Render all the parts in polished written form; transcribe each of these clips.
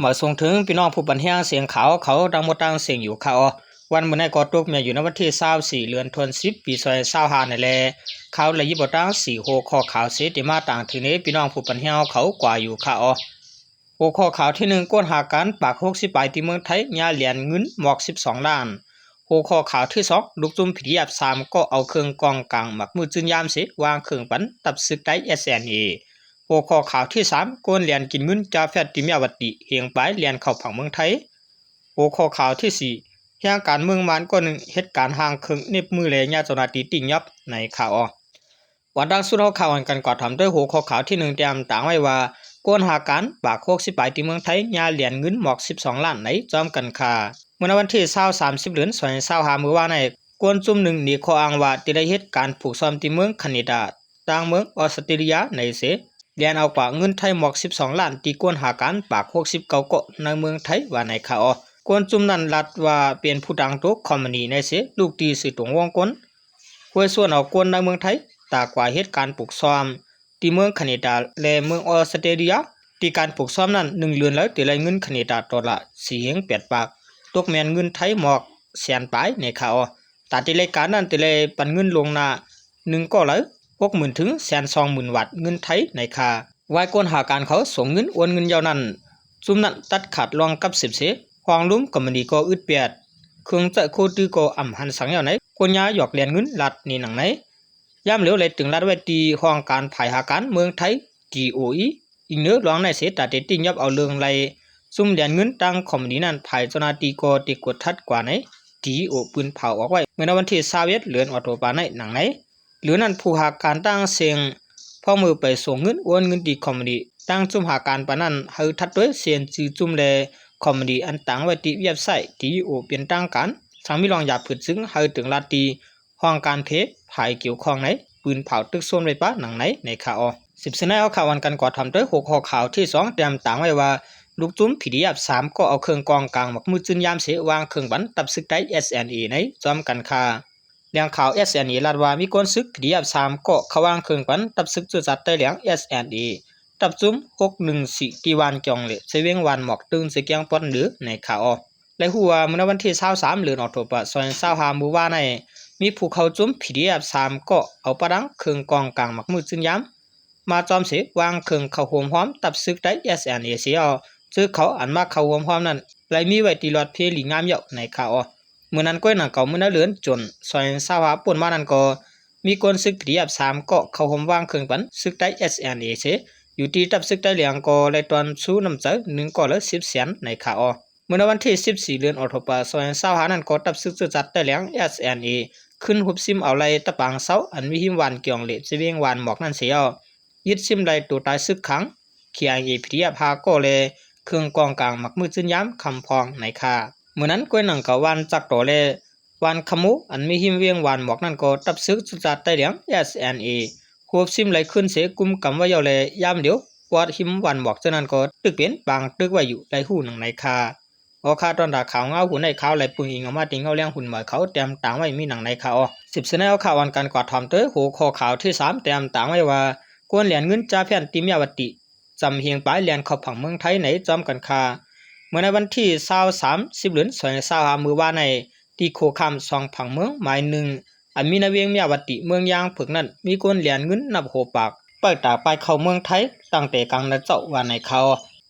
มาส่งถึงพี่น้องผู้บันเทิงเสียงเขาดังหมดดังเสียงอยู่เขาวันเมื่อในกอตุกเมียอยู่ในวันที่24เดือนธันวาคมปี2025นี่แหละเขาเลยยิบดัง4หัวข้อข่าวเสติมาต่างถึงนี้พี่น้องผู้บันเทิงเขากว่าอยู่เขาหัวข้อข่าวที่1ก้นหาการปาก60ปลายที่เมืองไทยญาเหรียญเงินหมอก12ล้านหัวข้อข่าวที่2ลูกจุ่มพิธีอับ3ก็เอาเครื่องกองกลางหมักมือจืนยามสิวางเครื่องปันตับซึกได้ SNAหัวข้อข่าวที่3กวนเหรียญกินเงินจาแฟตติมยาวติเฮียงปลายเหรียญเข้าผังเมืองไทยหัวข้อข่าวที่4เหตุการณ์เมืองมานก็หนึ่งเหตุการณ์ห่างเครื่องนิบมือเลยญาเจ้าหน้าที่ติ่งยับในข่าววันดังสุดข่าวกันก่อนทำด้วยหัวข้อข่าวที่1เตรียมต่างไว้ว่ากวนหาการปาก60ปลายที่เมืองไทยญาเหรียญเงินหมอก12ล้านในจอมกันค่าเมื่อวันที่30เดือน2025มื้อวานในกวนจุ่มหนึ่งหนีข้ออ้างว่าที่ได้เหตุการณ์ผูกซ้อมที่เมืองแคนาดาต่างเมืองออสเตรเลียในเสเรียนเอากว่าเงินไทยหมอก12ล้านตีกวนหาการปาก60เก่าเกาะในเมืองไทยว่าในข่าวกวนจุ่มนั้นรัดว่าเป็นผู้ดังตัวคอมมานีในเสลูกตีสื่อตรงวงกลห้วยส่วนเอากวนในเมืองไทยตากว่าเหตุการณ์ปลุกซ้อมที่เมืองแคนาดาและเมืองออสเตรเลียที่การปลุกซ้อมนั้น1เดือนแล้วตีไรเงินแคนาดาตัวละ4.8 ปากตกแมนเงินไทยหมอกแสนปลายในข่าวแต่ที่รายการนั้นตีไรปันเงินลงหน้า1ก็เลย60,000 ถึง120,000 วัตต์เงินไทยในค่าวายกวนหาการเขาส่งเงินโอนเงินยาวนั้นซุมนั้นตัดขาดรองกับ10เสควางลุ่มก็มันดีก็อึดเปียดเครื่องจะโคตือก็อ่ำหันสังยาวไหนกวนยาหยอกเลียนเงินลัดนี่หนังไหนย่ำเหลียวเลยถึงรัดไว้ตีห้องการภายหาการเมืองไทย GOE อีกเนื้อร้องในเสตติติงยับเอาเรื่องไรซุ่มเลียนเงินตั้งคอมนี้นั้นภายเจ้าหน้าที่ก็ติกดทัดกว่าไหน GO ปืนเผาออกไว้เมื่อวันที่21เดือนออโตปาในหนังไหนหรือนั่นผู้หาการตั้งเสียงพ่อมือไปส่งเงินโอนเงินดีคอมมดีตั้งจุ่มหาการปานั้นให้ทัดด้วยเสียนจื้อจุ่มแลคอมมดีอันตั้งไว้ที่เว็บไซต์ที่โอเป็นตั้งการสังมีรองหยาบผืดซึ้งให้ถึงลาตีห้องการเพภายเกี่ยวข้องไหนปืนเผาตึกโซนไว้ป้าหนังไหนในข่าว10เสนเอาข่าววันกันก่อทำด้วยหัวข้อข่าวที่2เตรียมต่างไว้ว่าลูกจุ้มผีดีอับ3ก็เอาเครื่องกองกลางหมักมือจืนยามเสวางเครื่องบันตับซึกได้ SNA ในจอมกันค่าเลี้ยงข่าว SNA ลาดว่ามีคนซึกผีดีอับ3ก็เขาวางเครื่องบันตับซึกจุดจัดได้เลี้ยง SNA ตับจุ้ม614ตีวันจองเลยเสวียงวันหมอกตื่นเสกียงป้อนหรือในข่าวและหัวเมื่อวันที่23เดือนออกโทบ2025มื้อวานในมีผู้เข้าจุ้มผีดีอับ3ก็เอาปะดังเครื่องกองกลางหมักมือจืนยามมาจอมเสวางเครื่องเข้าโหมพร้อมตับซึกได้ SNA เสียซื้อเขาอันมาเข้าโหมพร้อมนั้นเลยมีไว้ตีหลอดเพลีงามเยาะในข่าวเมื่อนั้นก้อยหนังเก่าเมื่อนั้นเหลือนจน2025ป่นมานั้นก็มีคนซึกผีดีอับ3ก็เข้าโหมวางเครื่องปันซึกได้ SNA เสอยู่ที่ตับซึกได้เหลียงก็เลยตอนสู้น้ำใจ1ก็เลย10แสนในข่าวเมื่อวันที่14เดือนออกโทบ2025นั้นก็ตับซึกจัดได้เหลียง SNA ขึ้นหุบซิมเอาไลตะปางเสาอันมีหิมหวานเกี่ยงเล็บเสวียงหวานหมอกนั่นเสียยึดซิมไลตัวตายซึกขังเขียงเอพิริยาพาก็เลยเครื่องกองกลางหมักมือจืนย้ำคำพองในค่าเมื่อนั้นก้อยหนังกับวันจักโตเลยวันขมุอันมีหิมเวียงหวานหมอกนั่นก็ตับซึกจัดได้เหลียง SNA หุบซิมไลขึ้นเสกุมกำไว้ยาวเลยยามเดียวปอดหิมหวานหมอกเจ้านั้นก็ตึกเปลี่ยนบางตึกไว้อยู่ในหูหนังในค่าพอข้าตอนดาขาวเงาหุ่นในขาวไหลปุ่งอิงออกมาติงเงาเลี้ยงหุ่นหมายเขาเตรียมต่างไว้มีหนังในขาว10เสนเอาข่าววันการกวาดทำเตยหัวข้อข่าวที่3เตรียมต่างไว้ว่ากวนเหรียญเงินจ่าแผ่นติมยาวติจำเฮียงปลายเหรียญเข้าผังเมืองไทยในจอมกันค่าเมื่อในวันที่23เดือน2025มื้อวานในที่โคคำ2ผังเมืองหมาย1อันมีนาเวียงยาวติเมืองยางผึกนั้นมีกวนเหรียญเงินนับโหปากเปิดตาไปเข้าเมืองไทยตั้งแต่กลางนาเจ้าว่าในเขา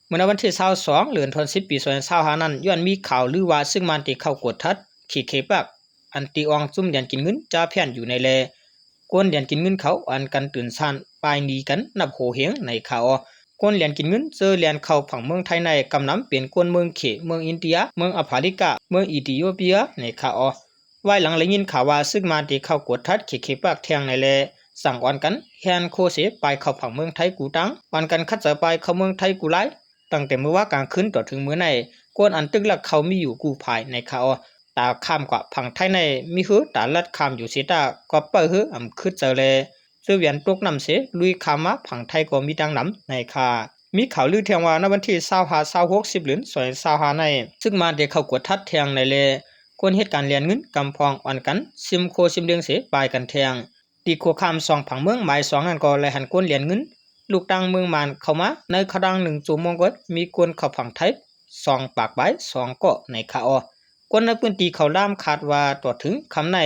เมื่อวันที่22เดือนธันวาคมปี2025นั้นย้อนมีข่าวลือว่าซึ่งมันที่เข้ากดทัดขีเคปักอันตีอองซุ่มเหรียญกินเงินจ่าแผ่นอยู่ในแลกวนเหรียญกินเงินเขาอันกันตื่นซ่านปลายนีกันนับโหเฮงในข่าวกวนเหรียญกินเงินเจอเหรียญเข้าฝั่งเมืองไทยในกำนำเปลี่ยนกวนเมืองเขเมืองอินเดียเมืองอฟริกาเมืองอิธิโอเปียในข่าวไว้หลังเลยยินข่าวว่าซึ่งมันที่เข้ากดทัดขีเคปักแทงในแลสั่งอ่อนกันแฮนโคเสไปเข้าฝั่งเมืองไทยกูตังอ่อนกันคัดเจอไปเข้าเมืองไทยกูไลตั้งแต่เมื่อว่ากลางคืนต่อถึงมื้อในกวนอันตึกลักเขามีอยู่กูภายในข่าวตาข้ามกว่าผังไทยในมีหือตาลัดข้ามอยู่เสียตาก็เปิดหืออำคืดเจอเลยเสื้อเวียนตกน้ำเสลุยข้ามมาผังไทยก็มีดังน้ำในค่ามีข่าวลือเทียงว่าในวันที่25-26เดือน2025ในซึ่งมาเด็กเข้ากดทัดแทงในเลยคนเหตุการณ์เรียนเงินกำพองอ่อนกันซิมโคซิมเดียงเสปลายกันแทงตีโคข้าม2ผังเมืองหมาย2นั่นก็เลยหันก้นเรียนเงินลูกดังเมืองมานเข้ามาในขดัง1 ชั่วโมงก็มีคนเข้าฝั่งไทย 2 ปากใบ2เกาะในคาอคนในพื้นที่เขาล่ามคาดว่าต่อถึงคำใน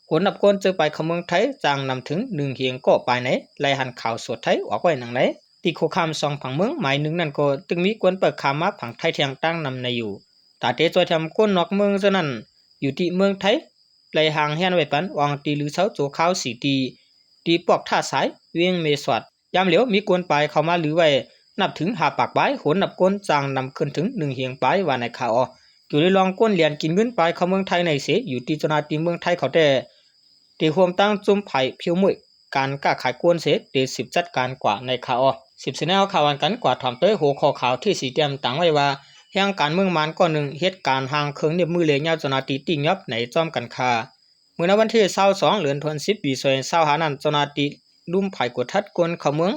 ผลนับก้นเจอไปเขาเมืองไทยจางนำถึง1เฮียงเกาะไปไหนไล่หันข่าวสดไทยออกไว้หนังไหนตีโคคำ2ผังเมืองหมายหนึ่งนั่นก็ตึงมีกวนเปิดคามาผังไทยเทียงตั้งนำในอยู่ตาเตจอยทำก้นนอกเมืองซะนั้นอยู่ที่เมืองไทยไล่ห่างแห่นไว้ปันวางตีหรือเสาโจข้าวสีตีปอกท่าสายเวียงเมสวัดยามเหลียวมีกวนไปเข้ามาหรือไว้นับถึง5ปากใบโหนนับก้นจางนำขึ้นถึง1เฮียงไปว่าในข่าวอยู่ในลองก้นเหรียญกินเงินไปเข้าเมืองไทยในเสอยู่ที่จนาตีเมืองไทยเขาแต่ตีห่วมตั้งจุ่มไผ่เพียวมุ่ยการก้าขายกวนเสตี10จัดการกว่าในข่าว10แนวข่าวกันกว่าถอมเต้หัวข้อข่าวที่สีเตรียมตั้งไว้ว่าแห่งการเมืองมันก่อนหนึ่งเหตุการณ์ห่างเคิงเนี่ยมือเลยยาวจนาตีติ่งยับในจอมกันคาเมื่อวันที่22เดือนธันวาคมปี25นั้นจนาตีลุ่มไผ่กดทัดกวนเข้าเมือง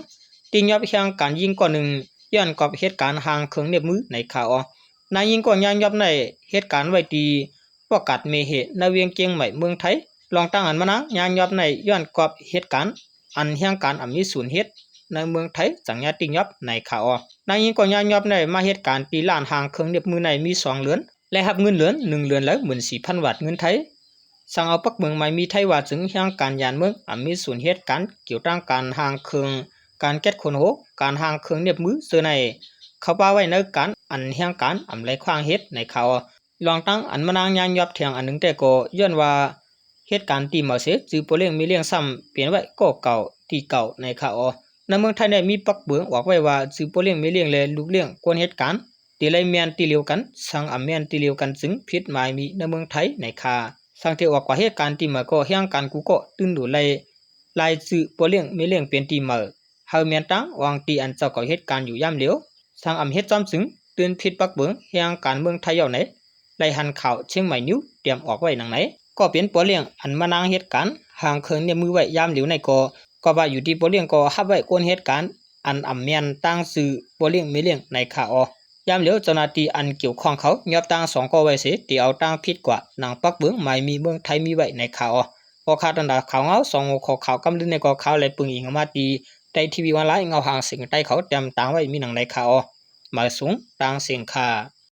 ติ่งยับแห่งการยิงก่อนหนึ่งย้อนกับเหตุการณ์ห่างเคิงเนี่ยมือในข่าวนายยิงก่อนยางยับในเหตุการณ์ไว้ตีประกาศเมเหในเวียงเกียงใหม่เมืองไทยลองตั้งอันมานะยางยับในย้อนกับเหตุการณ์อันแห่งการมีศูนย์เหตุในเมืองไทยจังยาติงยับในข่าวนายยิงก่อนยางยับในมาเหตุการณ์ตีล้านห่างเคิงเนียบมือในมี2เหรียญและหับเงินเหรียญ1เหรียญแล้ว14,000 บาทเงินไทยสั่งเอาปักเมืองใหม่มีไทยว่าถึงแห่งการยานเมืองมีศูนย์เหตุการณ์เกี่ยวตั้งการห่างเคิงการแก้คนโหการห่างเคิงเนียบมือเสือในเขาป้าไว้ในการอันแห่งการไรขว้างเฮ็ดในข่าวลองตั้งอันมานางยางยับเถียงอันหนึ่งแต่ก็ย้อนว่าเหตุการณ์ตีเมาเสจือโปเลี้ยงมีเลี้ยงซ้ำเปลี่ยนไว้ก็เก่าตีเก่าในข่าวในเมืองไทยได้มีปักเบืองออกไว้ว่าจือโปเลี้ยงมีเลี้ยงและลูกเลี้ยงกวนเหตุการณ์ตีไรเมียนตีเลียวกันสังอำเมียนตีเลียวกันจึงผิดหมายมีในเมืองไทยในข่าสังเทออกว่าเหตุการณ์ตีมาก็แห่งการกูก็ตื่นดูไล่จือโปเลี้ยงมีเลี้ยงเป็นตีมาเฮาเมียนตั้งวางตีอันเจ้าก่อเหตุการณ์อยู่ย่ำเหลียวสังอำเฮ็ดจอมจึงตื่นผิดปักเบืองแห่งการเมืองไทยเอาไหนไล่หันข่าวเชียงใหม่นิ้วเตรียมออกไว้หนังไหนก็เป็นปัวเลี้ยงอันมานางเหตุการณ์ห่างเคิงเนี่ยมือไว้ยามเหลียวในก็ว่าอยู่ที่ปัวเลี้ยงก็ฮับไว้ก้นเหตุการณ์อันอ่ำเมียนตั้งสื่อปัวเลี้ยงไม่เลี้ยงในข่าวยามเหลียวเจ้าหน้าที่อันเกี่ยวข้องเขายอบตั้ง2ก็ไว้เสียที่เอาตั้งผิดกว่านางปักเบืองไม่มีเมืองไทยมีไว้ในข่าวพอขาดอันดาข่าวเงา2หัวข้อข่าวกำลึงในก็ข่าวและปึงอิงมาตีในทีวีออนไลน์เงาห่างเสียงใต้เขาเตรียมตั้งไว้มีหนังในข่าวมาสูงตั้งเสียงข่า